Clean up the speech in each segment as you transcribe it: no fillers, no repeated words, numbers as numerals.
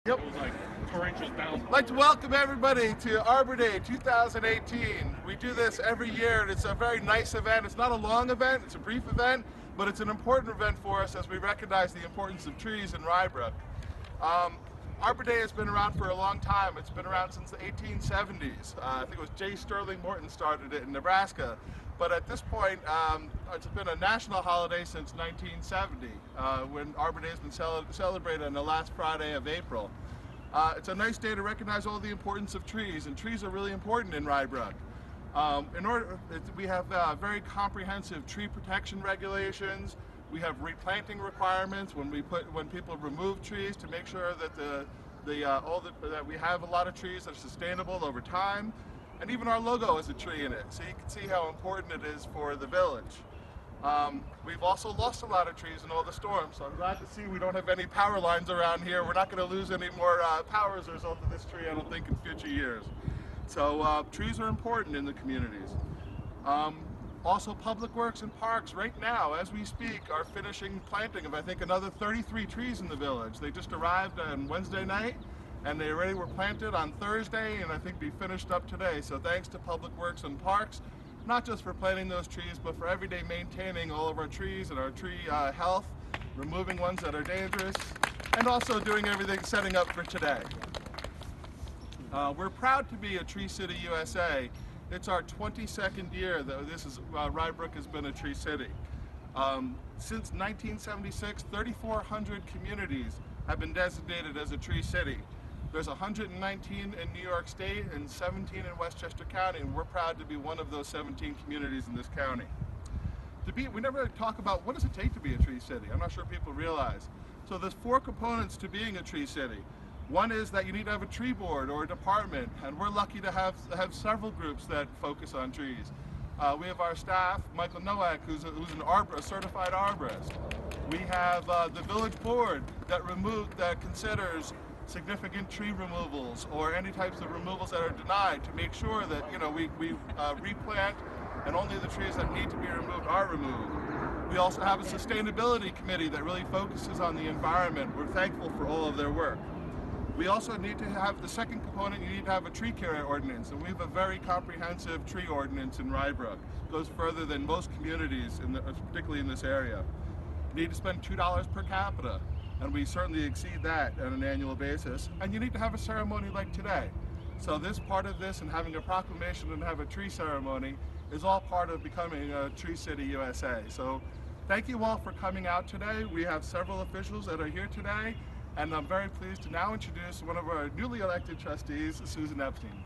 Yep. I'd like to welcome everybody to Arbor Day 2018. We do this every year, and it's a very nice event. It's not a long event, it's a brief event, but it's an important event for us as we recognize the importance of trees in Rybrook. Arbor Day has been around for a long time. It's been around since the 1870s. I think it was J. Sterling Morton started it in Nebraska. But at this point, it's been a national holiday since 1970, when Arbor Day has been celebrated on the last Friday of April. It's a nice day to recognize all the importance of trees, and trees are really important in Rybrook. We have very comprehensive tree protection regulations. We have replanting requirements when people remove trees to make sure that that we have a lot of trees that are sustainable over time. And even our logo has a tree in it, so you can see how important it is for the village. We've also lost a lot of trees in all the storms, so I'm glad to see we don't have any power lines around here. We're not going to lose any more power as a result of this tree, I don't think, in future years. So trees are important in the communities. Also, public works and parks right now, as we speak, are finishing planting of, I think, another 33 trees in the village. They just arrived on Wednesday night, and they already were planted on Thursday, and I think be finished up today. So thanks to Public Works and Parks, not just for planting those trees, but for every day maintaining all of our trees and our tree health, removing ones that are dangerous, and also doing everything setting up for today. We're proud to be a Tree City, USA. It's our 22nd year that Rybrook has been a Tree City. Since 1976, 3,400 communities have been designated as a Tree City. There's 119 in New York State and 17 in Westchester County, and we're proud to be one of those 17 communities in this county. We never talk about what does it take to be a Tree City. I'm not sure people realize. So there's 4 components to being a Tree City. One is that you need to have a tree board or a department, and we're lucky to have several groups that focus on trees. We have our staff, Michael Nowak, who's a certified arborist. We have the village board that considers significant tree removals or any types of removals that are denied to make sure that we replant and only the trees that need to be removed are removed. We also have a sustainability committee that really focuses on the environment. We're thankful for all of their work. We also need to have the second component. You need to have a tree care ordinance, and we have a very comprehensive tree ordinance in Rybrook. It goes further than most communities, particularly in this area. You need to spend $2 per capita, and we certainly exceed that on an annual basis. And you need to have a ceremony like today. So this part of this and having a proclamation and have a tree ceremony is all part of becoming a Tree City, USA. So thank you all for coming out today. We have several officials that are here today, and I'm very pleased to now introduce one of our newly elected trustees, Susan Epstein.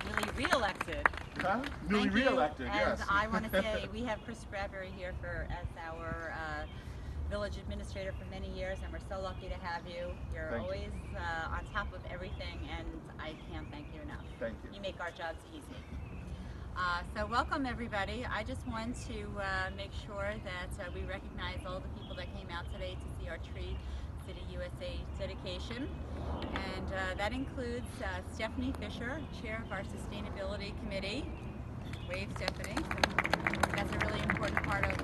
Newly re-elected. Huh? Newly re-elected, yes. And I want to say we have Chris Bradbury here as our village administrator for many years, and we're so lucky to have you. You're always on top of everything, and I can't thank you enough. Thank you. You make our jobs easy. So welcome everybody. I just want to make sure that we recognize all the people that came out today to see our Tree City USA dedication. And that includes Stephanie Fisher, Chair of our Sustainability Committee. Wave, Stephanie. That's a really important part of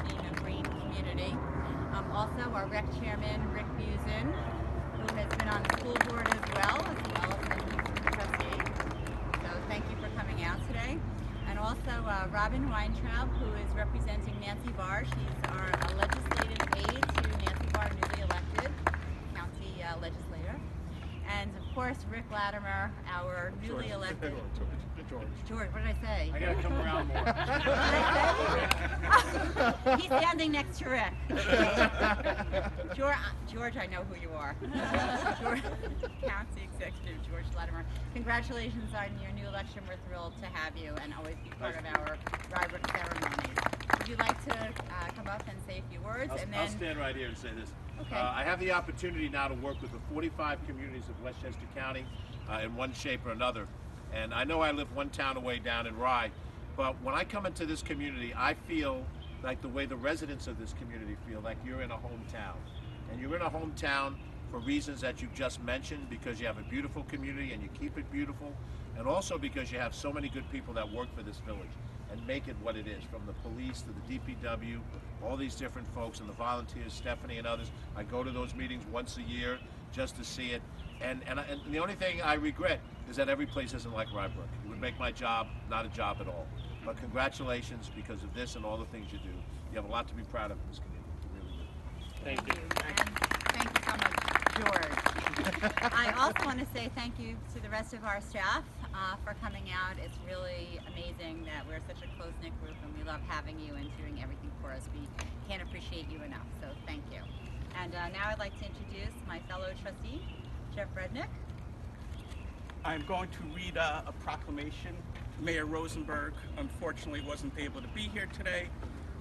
being a green community. Also our Rec Chairman, Rick Busen, who has been on the school board as well as a trustee. So thank you for coming out today. And also Robin Weintraub, who is representing Nancy Barr. She's our legislative aide to Nancy Barr, newly elected county legislator. And of course, Rick Latimer, our newly elected... George, what did I say? I gotta come around more. He's standing next to Rick. George, I know who you are. County Executive George Latimer. Congratulations on your new election. We're thrilled to have you and always be part of our Rybrook ceremonies. Would you like to come up and say a few words? I'll stand right here and say this. Okay. I have the opportunity now to work with the 45 communities of Westchester County in one shape or another. And I know I live one town away down in Rye, but when I come into this community, I feel like the way the residents of this community feel, like you're in a hometown. And you're in a hometown for reasons that you just mentioned, because you have a beautiful community and you keep it beautiful, and also because you have so many good people that work for this village. and make it what it is, from the police to the DPW, all these different folks and the volunteers, Stephanie and others. I go to those meetings once a year just to see it. And the only thing I regret is that every place isn't like Rye Brook. It would make my job not a job at all. But congratulations, because of this and all the things you do. You have a lot to be proud of in this community. You really do. Thank you. And thank you so much, George. I also want to say thank you to the rest of our staff for coming out. It's really amazing that we're such a close-knit group, and we love having you and doing everything for us. We can't appreciate you enough, so thank you. And now I'd like to introduce my fellow trustee, Jeff Rednick. I'm going to read a proclamation. Mayor Rosenberg unfortunately wasn't able to be here today,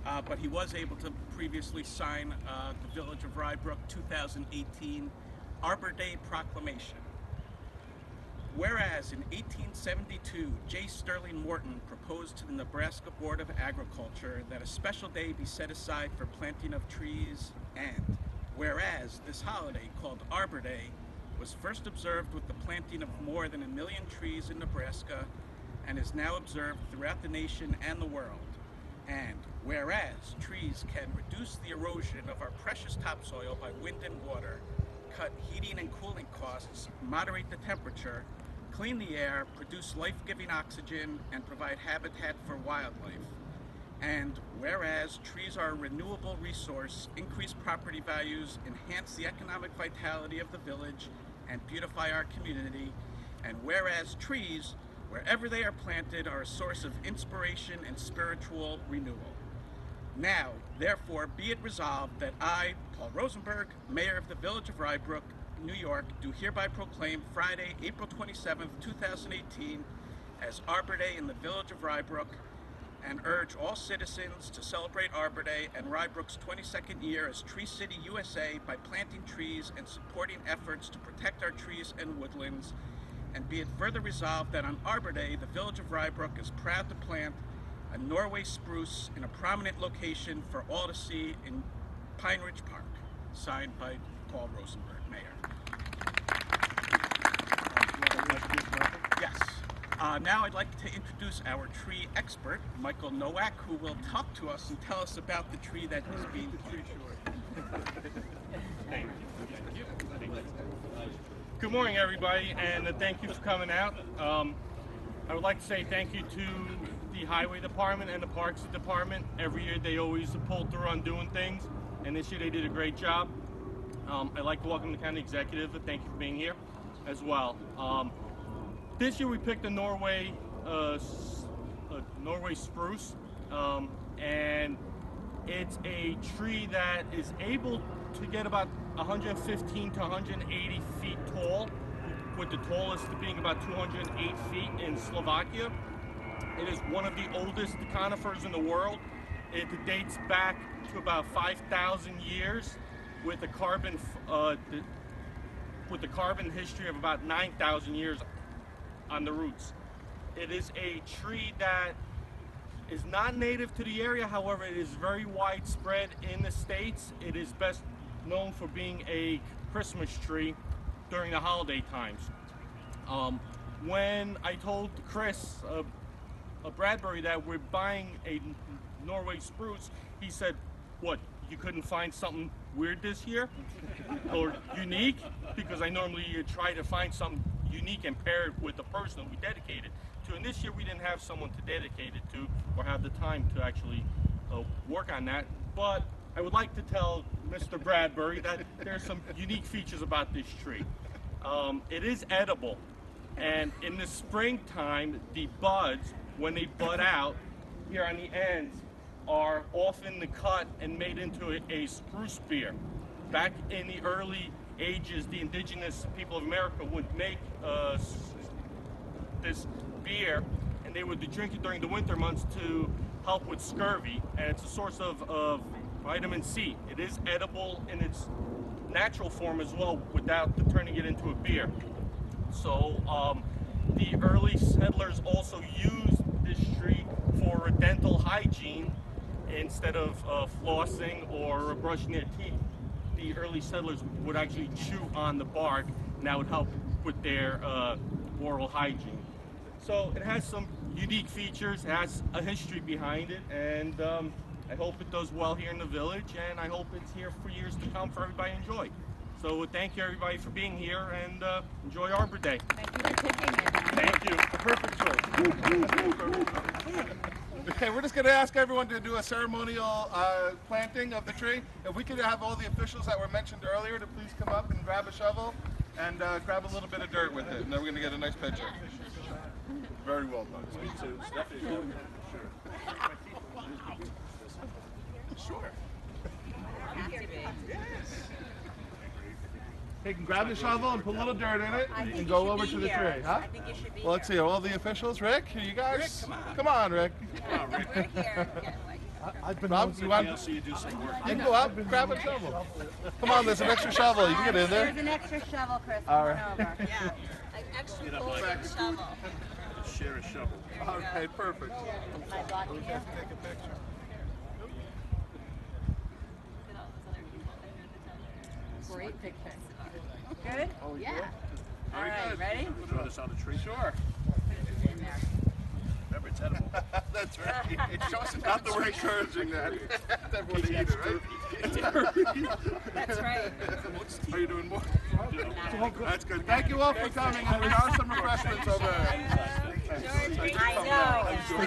but he was able to previously sign the Village of Rye Brook 2018 Arbor Day Proclamation. Whereas in 1872, J. Sterling Morton proposed to the Nebraska Board of Agriculture that a special day be set aside for planting of trees, and whereas this holiday, called Arbor Day, was first observed with the planting of more than 1 million trees in Nebraska and is now observed throughout the nation and the world. And whereas trees can reduce the erosion of our precious topsoil by wind and water, cut heating and cooling costs, moderate the temperature, clean the air, produce life-giving oxygen, and provide habitat for wildlife. And whereas trees are a renewable resource, increase property values, enhance the economic vitality of the village, and beautify our community, and whereas trees, wherever they are planted, are a source of inspiration and spiritual renewal. Now, therefore, be it resolved that I, Paul Rosenberg, Mayor of the Village of Rye Brook, New York, do hereby proclaim Friday, April 27th, 2018 as Arbor Day in the Village of Rye Brook, and urge all citizens to celebrate Arbor Day and Rye Brook's 22nd year as Tree City, USA by planting trees and supporting efforts to protect our trees and woodlands. And be it further resolved that on Arbor Day, the Village of Rye Brook is proud to plant a Norway spruce in a prominent location for all to see in Pine Ridge Park. Signed by Paul Rosenberg, Mayor. Yes. Now I'd like to introduce our tree expert, Michael Nowak, who will talk to us and tell us about the tree that is being planted. Thank you. Good morning, everybody, and thank you for coming out. I would like to say thank you to the Highway Department and the Parks Department. Every year they always pull through on doing things, and this year they did a great job. I'd like to welcome the county executive, and thank you for being here as well. This year we picked a Norway spruce, and it's a tree that is able to get about 115 to 180 feet tall, with the tallest being about 208 feet in Slovakia. It is one of the oldest conifers in the world. It dates back to about 5,000 years, with a carbon history of about 9,000 years on the roots. It is a tree that is not native to the area, however it is very widespread in the States. It is best known for being a Christmas tree during the holiday times. When I told Chris Bradbury that we're buying a Norway spruce, he said, "What, you couldn't find something weird this year or unique?" Because I normally try to find something unique and pair it with the person we dedicate it to. And this year we didn't have someone to dedicate it to or have the time to actually work on that. But I would like to tell Mr. Bradbury that there's some unique features about this tree. It is edible, and in the springtime, the buds, when they bud out here on the ends, are often cut and made into a spruce beer. Back in the early ages, the indigenous people of America would make this beer, and they would drink it during the winter months to help with scurvy, and it's a source of vitamin C. It is edible in its natural form as well, without turning it into a beer. So the early settlers also used this tree for dental hygiene instead of flossing or brushing their teeth. The early settlers would actually chew on the bark, and that would help with their oral hygiene. So it has some unique features, has a history behind it, and I hope it does well here in the village, and I hope it's here for years to come for everybody to enjoy. So thank you everybody for being here, and enjoy Arbor Day. Thank you for picking it. Thank you. Perfect choice. Okay, we're just going to ask everyone to do a ceremonial planting of the tree. If we could have all the officials that were mentioned earlier to please come up and grab a shovel and grab a little bit of dirt with it, and then we're going to get a nice picture. Very well done. Me too. Stephanie, Sure. Hey, can grab the shovel and put a little dirt in it and go over to the tree, huh? I think you should be Well, let's see, all the officials. Rick, here you guys. Come on, Rick. We're here. I've been Rob, you want? I'll see you do some work. You can go up, grab a shovel. Come on, there's an extra shovel. You can get in there. There's an extra shovel, Chris. All Come right. on over. Yeah. An extra folding shovel. Share a shovel. Okay, perfect. Am I blocking you? Take a picture. Great picture. Good? Oh, Yeah. All Very right, good. ready? Throw this on the tree. Sure. In there. Remember, it's edible. That's right. It shows not that we're encouraging that. Everyone to eat it, right? That's right. Are you doing more? That's good. Thank you all for coming, and there are some refreshments over there. I know.